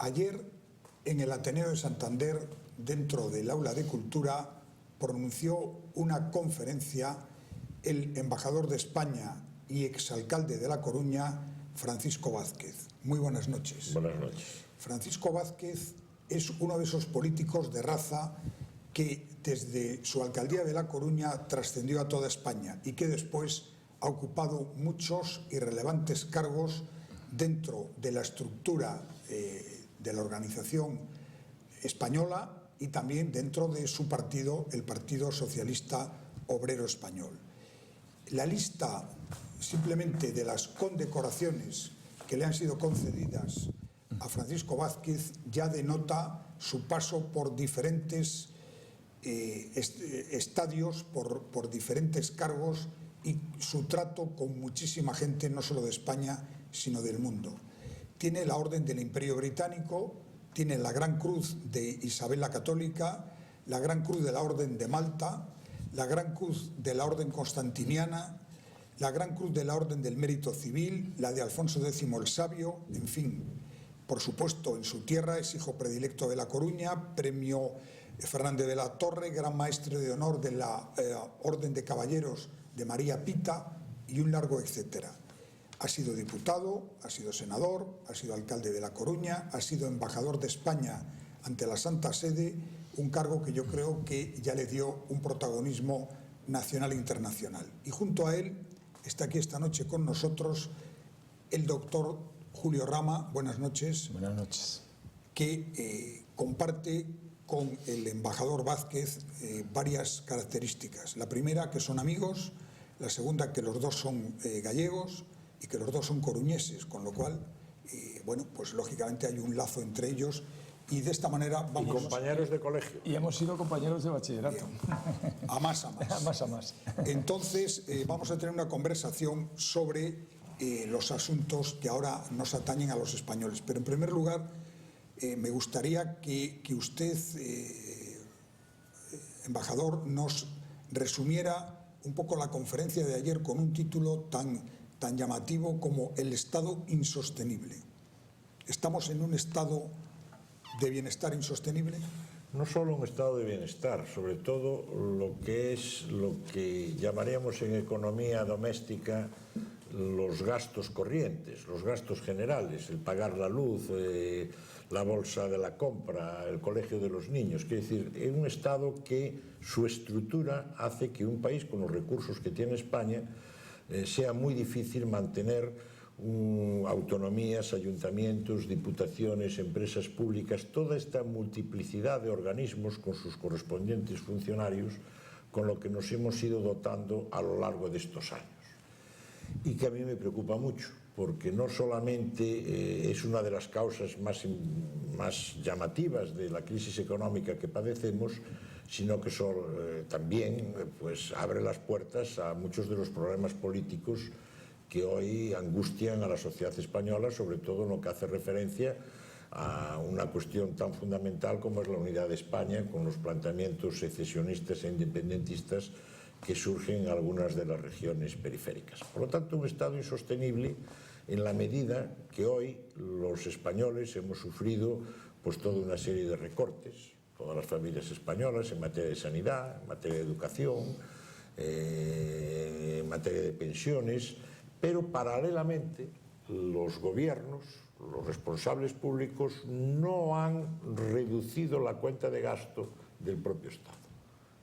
Ayer, en el Ateneo de Santander, dentro del Aula de Cultura, pronunció una conferencia el embajador de España y exalcalde de La Coruña, Francisco Vázquez. Muy buenas noches. Buenas noches. Francisco Vázquez es uno de esos políticos de raza que desde su alcaldía de La Coruña trascendió a toda España y que después ha ocupado muchos y relevantes cargos dentro de la estructura de la organización española y también dentro de su partido, el Partido Socialista Obrero Español. La lista simplemente de las condecoraciones que le han sido concedidas a Francisco Vázquez ya denota su paso por diferentes estadios, por diferentes cargos y su trato con muchísima gente, no solo de España, sino del mundo. Tiene la Orden del Imperio Británico, tiene la Gran Cruz de Isabel la Católica, la Gran Cruz de la Orden de Malta, la Gran Cruz de la Orden Constantiniana, la Gran Cruz de la Orden del Mérito Civil, la de Alfonso X el Sabio, en fin. Por supuesto, en su tierra es hijo predilecto de La Coruña, premio Fernández de la Torre, gran maestre de honor de la Orden de Caballeros de María Pita y un largo etcétera. Ha sido diputado, ha sido senador, ha sido alcalde de La Coruña, ha sido embajador de España ante la Santa Sede, un cargo que yo creo que ya le dio un protagonismo nacional e internacional. Y junto a él está aquí esta noche con nosotros el doctor Julio Rama. Buenas noches. Buenas noches. Que comparte con el embajador Vázquez varias características. La primera, que son amigos; la segunda, que los dos son gallegos y que los dos son coruñeses, con lo cual, bueno, pues lógicamente hay un lazo entre ellos y de esta manera vamos... Y compañeros de colegio. Y hemos sido compañeros de bachillerato. Bien. A más. A más. Entonces, vamos a tener una conversación sobre los asuntos que ahora nos atañen a los españoles. Pero en primer lugar, me gustaría que usted, embajador, nos resumiera un poco la conferencia de ayer con un título tan llamativo como el Estado insostenible. ¿Estamos en un estado de bienestar insostenible? No solo un estado de bienestar, sobre todo lo que llamaríamos en economía doméstica los gastos corrientes, los gastos generales, el pagar la luz, la bolsa de la compra, el colegio de los niños. Quiere decir, es un estado que su estructura hace que un país con los recursos que tiene España sea muy difícil mantener autonomías, ayuntamientos, diputaciones, empresas públicas, toda esta multiplicidad de organismos con sus correspondientes funcionarios, con lo que nos hemos ido dotando a lo largo de estos años. Y que a mí me preocupa mucho, porque no solamente es una de las causas más llamativas de la crisis económica que padecemos, sino que también pues, abre las puertas a muchos de los problemas políticos que hoy angustian a la sociedad española, sobre todo en lo que hace referencia a una cuestión tan fundamental como es la unidad de España, con los planteamientos secesionistas e independentistas que surgen en algunas de las regiones periféricas. Por lo tanto, un Estado insostenible en la medida que hoy los españoles hemos sufrido pues, toda una serie de recortes, todas las familias españolas, en materia de sanidad, en materia de educación, en materia de pensiones, pero paralelamente los gobiernos, los responsables públicos no han reducido la cuenta de gasto del propio Estado.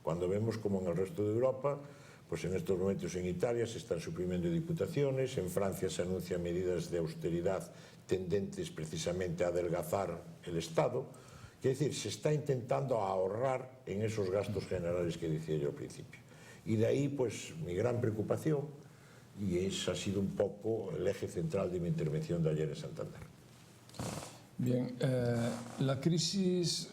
Cuando vemos como en el resto de Europa, pues en estos momentos en Italia se están suprimiendo diputaciones, en Francia se anuncian medidas de austeridad tendentes precisamente a adelgazar el Estado. Quiere decir, se está intentando ahorrar en esos gastos generales que decía yo al principio. Y de ahí, pues, mi gran preocupación, y ese ha sido un poco el eje central de mi intervención de ayer en Santander. Bien, la crisis,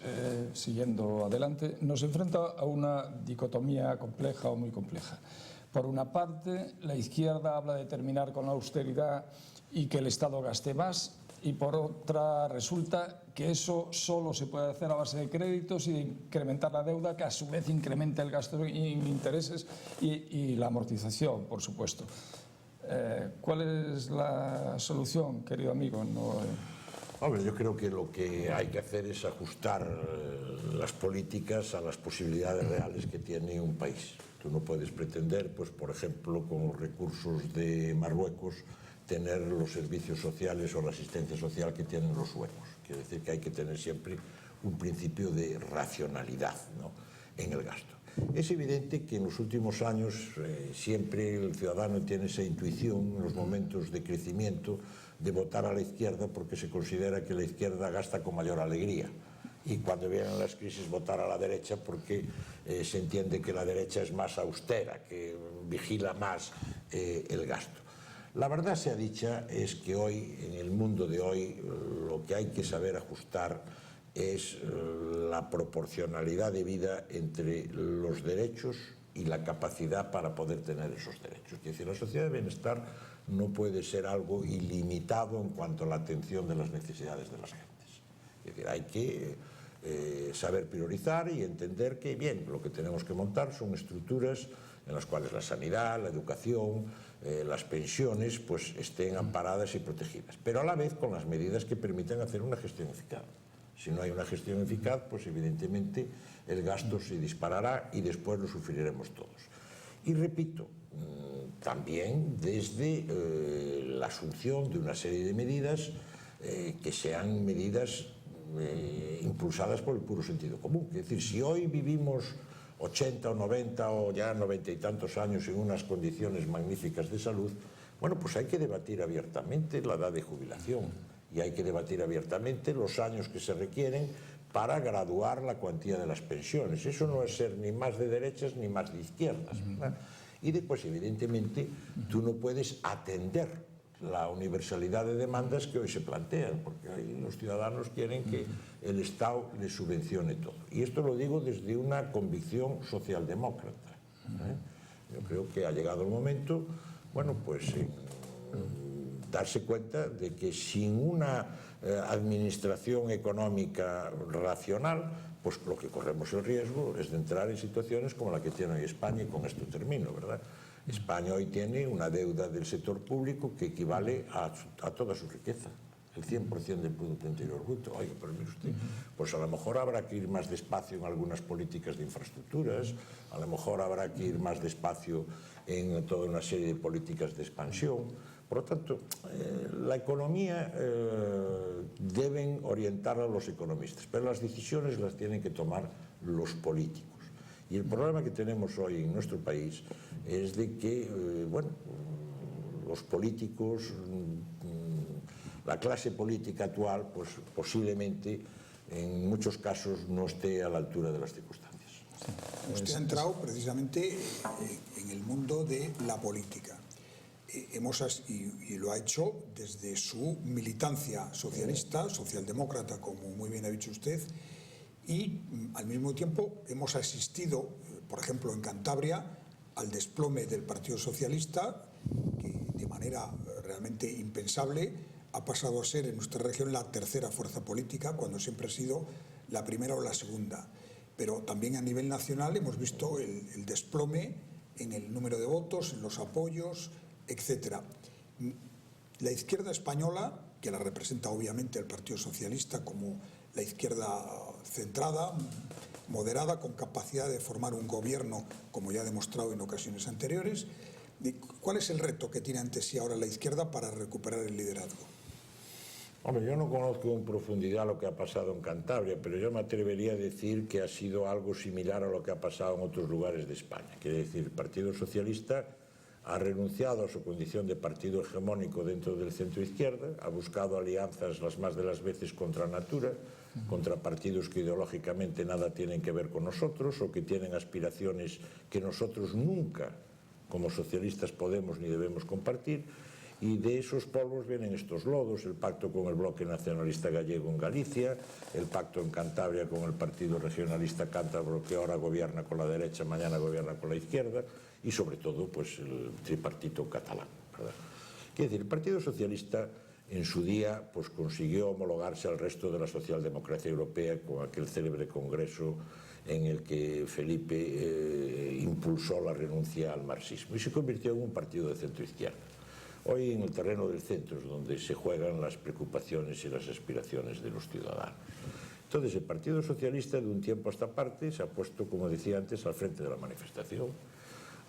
siguiendo adelante, nos enfrenta a una dicotomía compleja o muy compleja. Por una parte, la izquierda habla de terminar con la austeridad y que el Estado gaste más, y por otra resulta que eso solo se puede hacer a base de créditos y de incrementar la deuda, que a su vez incrementa el gasto en intereses y la amortización, por supuesto. ¿Cuál es la solución, querido amigo? Hombre, yo creo que lo que hay que hacer es ajustar las políticas a las posibilidades reales que tiene un país. Tú no puedes pretender, pues, por ejemplo, con los recursos de Marruecos, tener los servicios sociales o la asistencia social que tienen los suecos. Quiere decir que hay que tener siempre un principio de racionalidad, ¿no?, en el gasto. Es evidente que en los últimos años siempre el ciudadano tiene esa intuición en los momentos de crecimiento de votar a la izquierda porque se considera que la izquierda gasta con mayor alegría, y cuando vienen las crisis votar a la derecha porque se entiende que la derecha es más austera, que vigila más el gasto. La verdad sea dicha es que hoy, en el mundo de hoy, lo que hay que saber ajustar es la proporcionalidad de vida entre los derechos y la capacidad para poder tener esos derechos. Es decir, la sociedad de bienestar no puede ser algo ilimitado en cuanto a la atención de las necesidades de las gentes. Es decir, hay que saber priorizar y entender que, bien, lo que tenemos que montar son estructuras en las cuales la sanidad, la educación, las pensiones, pues estén amparadas y protegidas, pero a la vez con las medidas que permitan hacer una gestión eficaz. Si no hay una gestión eficaz, pues evidentemente el gasto se disparará y después lo sufriremos todos. Y repito, también desde la asunción de una serie de medidas que sean medidas impulsadas por el puro sentido común. Es decir, si hoy vivimos 80 o 90 o ya 90 y tantos años en unas condiciones magníficas de salud, bueno, pues hay que debatir abiertamente la edad de jubilación y hay que debatir abiertamente los años que se requieren para graduar la cuantía de las pensiones. Eso no es ser ni más de derechas ni más de izquierdas, ¿verdad? Y después, evidentemente, tú no puedes atender la universalidad de demandas que hoy se plantean, porque ahí los ciudadanos quieren que el Estado les subvencione todo. Y esto lo digo desde una convicción socialdemócrata, ¿eh? Yo creo que ha llegado el momento, bueno, pues darse cuenta de que sin una administración económica racional, pues lo que corremos el riesgo es de entrar en situaciones como la que tiene hoy España, y con esto termino, ¿verdad? España hoy tiene una deuda del sector público que equivale a toda su riqueza, el 100% del Producto Interior Bruto. Oiga, pero mire usted, pues a lo mejor habrá que ir más despacio en algunas políticas de infraestructuras, a lo mejor habrá que ir más despacio en toda una serie de políticas de expansión. Por lo tanto, la economía deben orientarla los economistas, pero las decisiones las tienen que tomar los políticos. Y el problema que tenemos hoy en nuestro país es de que, bueno, los políticos, la clase política actual, pues posiblemente en muchos casos no esté a la altura de las circunstancias. Usted ha entrado precisamente en el mundo de la política. Y lo ha hecho desde su militancia socialista, socialdemócrata, como muy bien ha dicho usted, y al mismo tiempo hemos asistido, por ejemplo, en Cantabria, al desplome del Partido Socialista, que de manera realmente impensable ha pasado a ser en nuestra región la tercera fuerza política, cuando siempre ha sido la primera o la segunda. Pero también a nivel nacional hemos visto el desplome en el número de votos, en los apoyos, etc. La izquierda española, que la representa obviamente el Partido Socialista como la izquierda centrada, moderada, con capacidad de formar un gobierno, como ya ha demostrado en ocasiones anteriores. ¿Cuál es el reto que tiene ante sí ahora la izquierda para recuperar el liderazgo? Hombre, yo no conozco en profundidad lo que ha pasado en Cantabria, pero yo me atrevería a decir que ha sido algo similar a lo que ha pasado en otros lugares de España. Quiere decir, el Partido Socialista ha renunciado a su condición de partido hegemónico dentro del centro-izquierda, ha buscado alianzas las más de las veces contra natura, contra partidos que ideológicamente nada tienen que ver con nosotros o que tienen aspiraciones que nosotros nunca, como socialistas, podemos ni debemos compartir, y de esos polvos vienen estos lodos: el pacto con el bloque nacionalista gallego en Galicia, el pacto en Cantabria con el partido regionalista cántabro, que ahora gobierna con la derecha, mañana gobierna con la izquierda, y sobre todo pues el tripartito catalán, ¿verdad? Quiere decir, el Partido Socialista en su día pues consiguió homologarse al resto de la socialdemocracia europea con aquel célebre congreso en el que Felipe impulsó la renuncia al marxismo y se convirtió en un partido de centro-izquierda. Hoy en el terreno del centro es donde se juegan las preocupaciones y las aspiraciones de los ciudadanos. Entonces, el Partido Socialista, de un tiempo a esta parte, se ha puesto, como decía antes, al frente de la manifestación,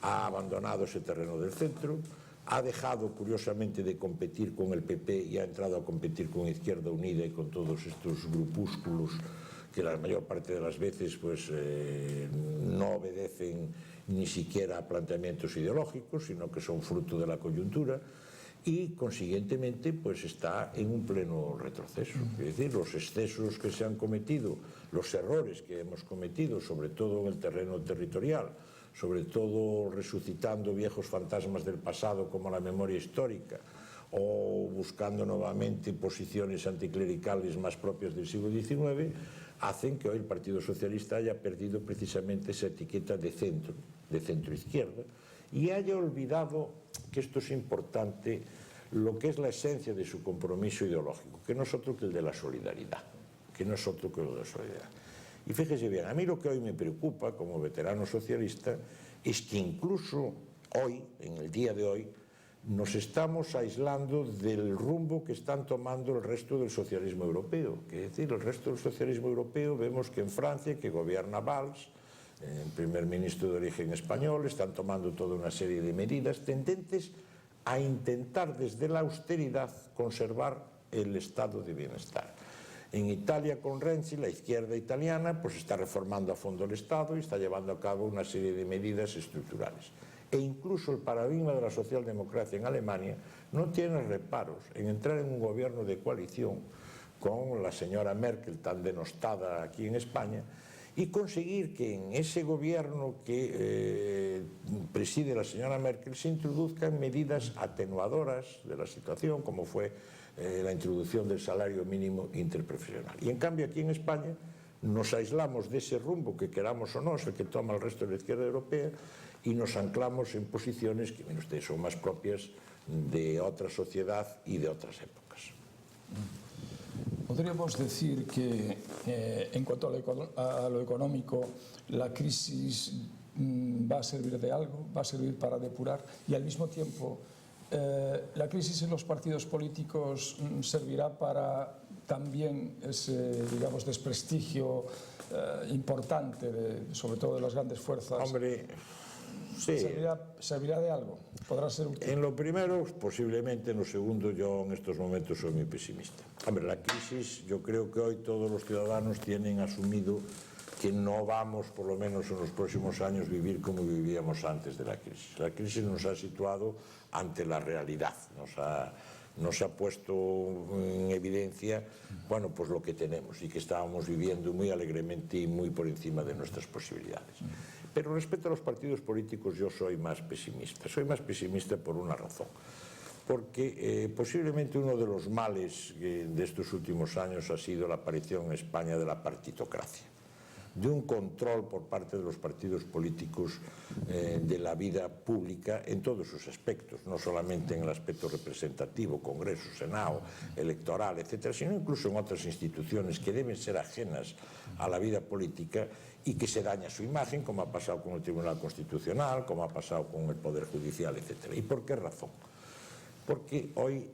ha abandonado ese terreno del centro, ha dejado, curiosamente, de competir con el PP y ha entrado a competir con Izquierda Unida y con todos estos grupúsculos que la mayor parte de las veces pues, no obedecen ni siquiera a planteamientos ideológicos, sino que son fruto de la coyuntura, y consiguientemente pues está en un pleno retroceso. Es decir, los excesos que se han cometido, los errores que hemos cometido, sobre todo en el terreno territorial, sobre todo resucitando viejos fantasmas del pasado como la memoria histórica, o buscando nuevamente posiciones anticlericales más propias del siglo XIX, hacen que hoy el Partido Socialista haya perdido precisamente esa etiqueta de centro-izquierda, y haya olvidado, que esto es importante, lo que es la esencia de su compromiso ideológico, que no es otro que el de la solidaridad, Y fíjese bien, a mí lo que hoy me preocupa como veterano socialista es que incluso hoy, en el día de hoy, nos estamos aislando del rumbo que están tomando el resto del socialismo europeo. Es decir, el resto del socialismo europeo, vemos que en Francia, que gobierna Valls, el primer ministro de origen español, están tomando toda una serie de medidas tendentes a intentar desde la austeridad conservar el estado de bienestar. En Italia, con Renzi, la izquierda italiana pues está reformando a fondo el Estado y está llevando a cabo una serie de medidas estructurales. E incluso el paradigma de la socialdemocracia en Alemania no tiene reparos en entrar en un gobierno de coalición con la señora Merkel, tan denostada aquí en España, y conseguir que en ese gobierno que preside la señora Merkel se introduzcan medidas atenuadoras de la situación, como fue la introducción del salario mínimo interprofesional. Y en cambio aquí en España nos aislamos de ese rumbo que queramos o no, es el que toma el resto de la izquierda europea, y nos anclamos en posiciones que, miren ustedes, son más propias de otra sociedad y de otras épocas. Podríamos decir que en cuanto a lo económico, la crisis va a servir de algo, va a servir para depurar, y al mismo tiempo la crisis en los partidos políticos servirá para también ese, digamos, desprestigio importante, sobre todo de las grandes fuerzas. Hombre, sí. ¿Servirá de algo? ¿Podrá ser útil? En lo primero, posiblemente. En lo segundo, yo en estos momentos soy muy pesimista. Hombre, la crisis, yo creo que hoy todos los ciudadanos tienen asumido que no vamos, por lo menos en los próximos años, vivir como vivíamos antes de la crisis. La crisis nos ha situado ante la realidad, nos ha puesto en evidencia, bueno, pues lo que tenemos y que estábamos viviendo muy alegremente y muy por encima de nuestras posibilidades. Pero respecto a los partidos políticos yo soy más pesimista. Soy más pesimista por una razón. Porque posiblemente uno de los males de estos últimos años ha sido la aparición en España de la partitocracia, de un control por parte de los partidos políticos de la vida pública en todos sus aspectos, no solamente en el aspecto representativo, Congreso, Senado, electoral, etcétera, sino incluso en otras instituciones que deben ser ajenas a la vida política y que se daña su imagen, como ha pasado con el Tribunal Constitucional, como ha pasado con el Poder Judicial, etcétera. ¿Y por qué razón? Porque hoy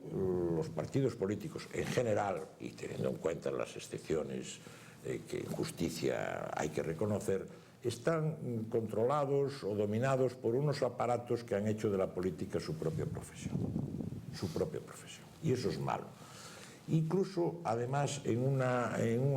los partidos políticos en general, y teniendo en cuenta las excepciones que en justicia hay que reconocer, están controlados o dominados por unos aparatos que han hecho de la política su propia profesión. Y eso es malo. Incluso, además, en un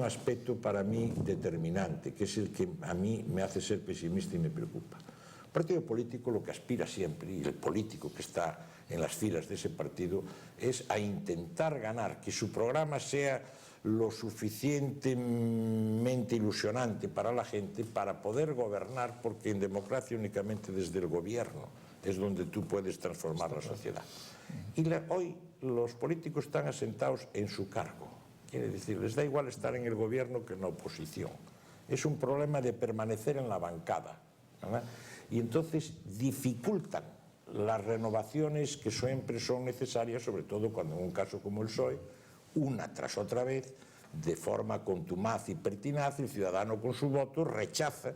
aspecto para mí determinante, que es el que a mí me hace ser pesimista y me preocupa. El partido político lo que aspira siempre, y el político que está en las filas de ese partido, es a intentar ganar, que su programa sea lo suficientemente ilusionante para la gente para poder gobernar, porque en democracia únicamente desde el gobierno es donde tú puedes transformar la sociedad. Y hoy los políticos están asentados en su cargo. Quiere decir, les da igual estar en el gobierno que en la oposición. Es un problema de permanecer en la bancada, ¿verdad? Y entonces dificultan las renovaciones que siempre son necesarias, sobre todo cuando en un caso como el PSOE, una tras otra vez, de forma contumaz y pertinaz, el ciudadano con su voto rechaza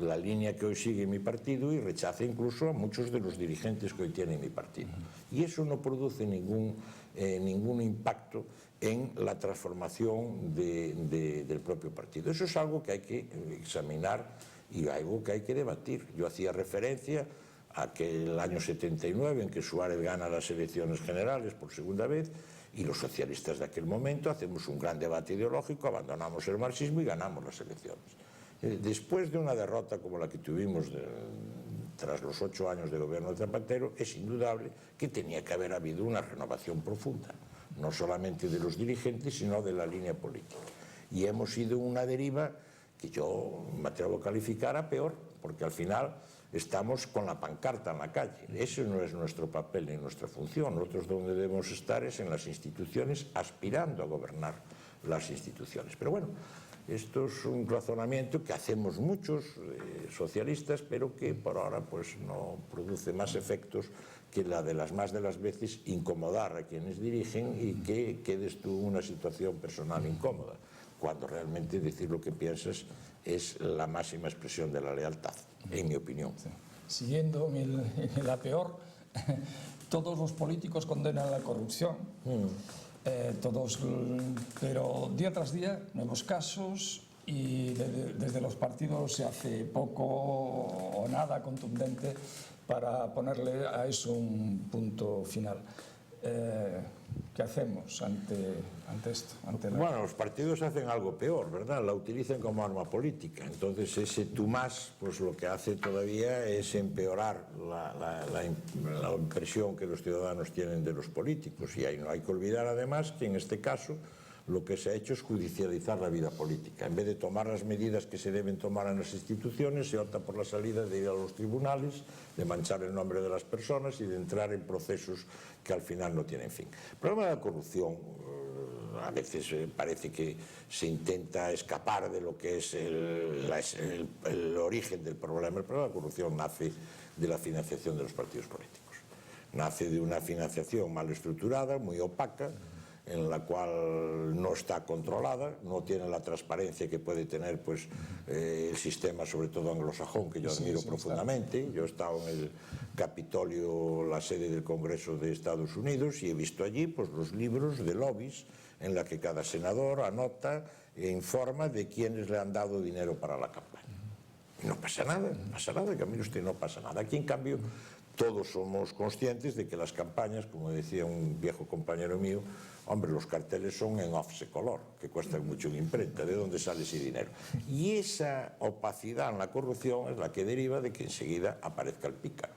la línea que hoy sigue mi partido y rechaza incluso a muchos de los dirigentes que hoy tiene mi partido. Y eso no produce ningún impacto en la transformación del propio partido. Eso es algo que hay que examinar y algo que hay que debatir. Yo hacía referencia a aquel año 79 en que Suárez gana las elecciones generales por segunda vez y los socialistas de aquel momento hacemos un gran debate ideológico, abandonamos el marxismo y ganamos las elecciones. Después de una derrota como la que tuvimos tras los 8 años de gobierno de Zapatero, es indudable que tenía que haber habido una renovación profunda, no solamente de los dirigentes, sino de la línea política. Y hemos ido una deriva que yo me atrevo a calificar a peor, porque al final estamos con la pancarta en la calle. Ese no es nuestro papel ni nuestra función. Nosotros donde debemos estar es en las instituciones, aspirando a gobernar las instituciones. Pero bueno, esto es un razonamiento que hacemos muchos socialistas, pero que por ahora pues no produce más efectos que la de las más de las veces incomodar a quienes dirigen y que quedes tú en una situación personal incómoda, cuando realmente decir lo que piensas es la máxima expresión de la lealtad, en mi opinión. Sí. Siguiendo en la peor, todos los políticos condenan la corrupción, pero día tras día nuevos casos y desde los partidos se hace poco o nada contundente para ponerle a eso un punto final. ¿Qué hacemos ante esto? Bueno, los partidos hacen algo peor, ¿verdad? La utilizan como arma política. Entonces ese tú más, pues lo que hace todavía es empeorar la impresión que los ciudadanos tienen de los políticos. Y no hay que olvidar además que en este caso lo que se ha hecho es judicializar la vida política. En vez de tomar las medidas que se deben tomar en las instituciones, se opta por la salida de ir a los tribunales, de manchar el nombre de las personas y de entrar en procesos que al final no tienen fin. El problema de la corrupción, a veces parece que se intenta escapar de lo que es el origen del problema. El problema de la corrupción nace de la financiación de los partidos políticos. Nace de una financiación mal estructurada, muy opaca, en la cual no está controlada, no tiene la transparencia que puede tener pues, el sistema, sobre todo anglosajón, que yo admiro profundamente. Yo he estado en el Capitolio, la sede del Congreso de Estados Unidos, y he visto allí pues, los libros de lobbies en la que cada senador anota e informa de quiénes le han dado dinero para la campaña. Y no pasa nada, que a mí usted no pasa nada. Aquí, en cambio, todos somos conscientes de que las campañas, como decía un viejo compañero mío, hombre, los carteles son en offset-color, que cuestan mucho en imprenta. ¿De dónde sale ese dinero? Y esa opacidad en la corrupción es la que deriva de que enseguida aparezca el pícaro,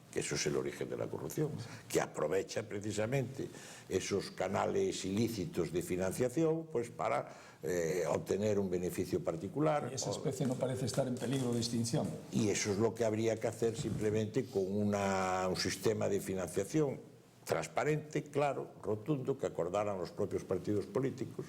que eso es el origen de la corrupción, que aprovecha precisamente esos canales ilícitos de financiación pues para obtener un beneficio particular. Y esa especie no parece estar en peligro de extinción. Y eso es lo que habría que hacer simplemente con un sistema de financiación transparente, claro, rotundo, que acordaran los propios partidos políticos,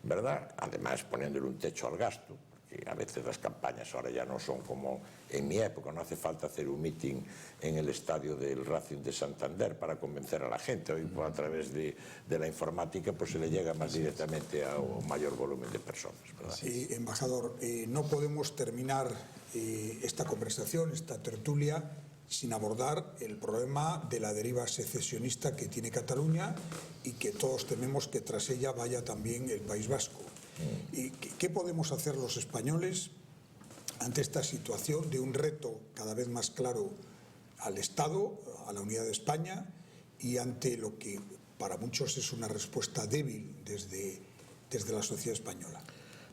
¿verdad? Además, poniéndole un techo al gasto, que a veces las campañas ahora ya no son como en mi época, no hace falta hacer un meeting en el estadio del Racing de Santander para convencer a la gente. Hoy a través de la informática pues se le llega más directamente a un mayor volumen de personas, ¿verdad? Sí, embajador, no podemos terminar esta conversación, esta tertulia, sin abordar el problema de la deriva secesionista que tiene Cataluña y que todos tememos que tras ella vaya también el País Vasco. ¿Y qué podemos hacer los españoles ante esta situación de un reto cada vez más claro al Estado, a la unidad de España, y ante lo que para muchos es una respuesta débil desde la sociedad española?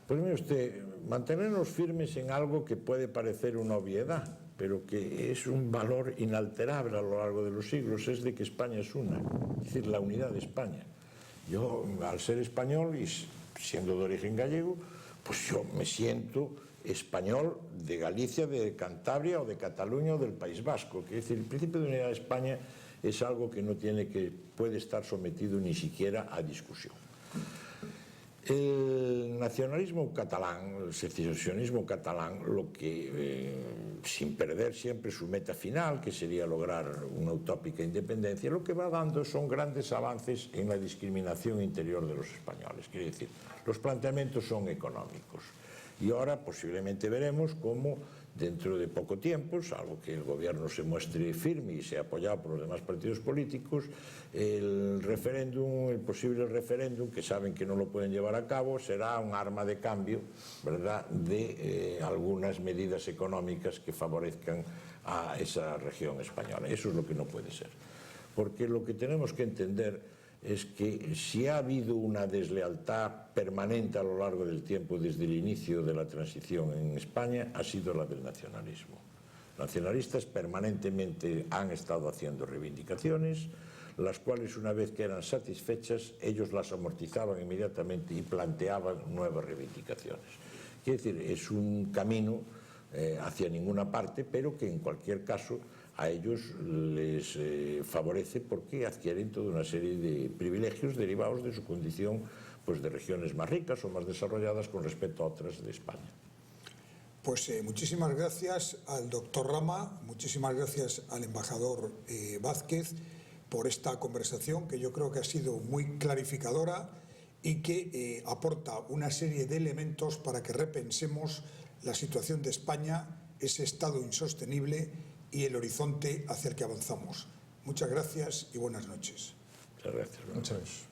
Pues mire usted, mantenernos firmes en algo que puede parecer una obviedad, pero que es un valor inalterable a lo largo de los siglos, es de que España es una, es decir, la unidad de España. Yo, al ser español y siendo de origen gallego, pues yo me siento español de Galicia, de Cantabria o de Cataluña o del País Vasco. Es decir, el principio de unidad de España es algo que no puede estar sometido ni siquiera a discusión. El nacionalismo catalán, el secesionismo catalán, lo que, sin perder siempre su meta final, que sería lograr una utópica independencia, lo que va dando son grandes avances en la discriminación interior de los españoles. Quiere decir, los planteamientos son económicos. Y ahora posiblemente veremos cómo dentro de poco tiempo, salvo que el gobierno se muestre firme y sea apoyado por los demás partidos políticos, el posible referéndum, que saben que no lo pueden llevar a cabo, será un arma de cambio, ¿verdad?, de algunas medidas económicas que favorezcan a esa región española. Eso es lo que no puede ser. Porque lo que tenemos que entender es que si ha habido una deslealtad permanente a lo largo del tiempo desde el inicio de la transición en España, ha sido la del nacionalismo. Los nacionalistas permanentemente han estado haciendo reivindicaciones, las cuales una vez que eran satisfechas, ellos las amortizaban inmediatamente y planteaban nuevas reivindicaciones. Quiere decir, es un camino hacia ninguna parte, pero que en cualquier caso a ellos les favorece porque adquieren toda una serie de privilegios derivados de su condición, pues, de regiones más ricas o más desarrolladas con respecto a otras de España. Pues muchísimas gracias al doctor Rama, muchísimas gracias al embajador Vázquez por esta conversación que yo creo que ha sido muy clarificadora y que aporta una serie de elementos para que repensemos la situación de España, ese estado insostenible y el horizonte hacia el que avanzamos. Muchas gracias y buenas noches. Muchas gracias. Muchas gracias.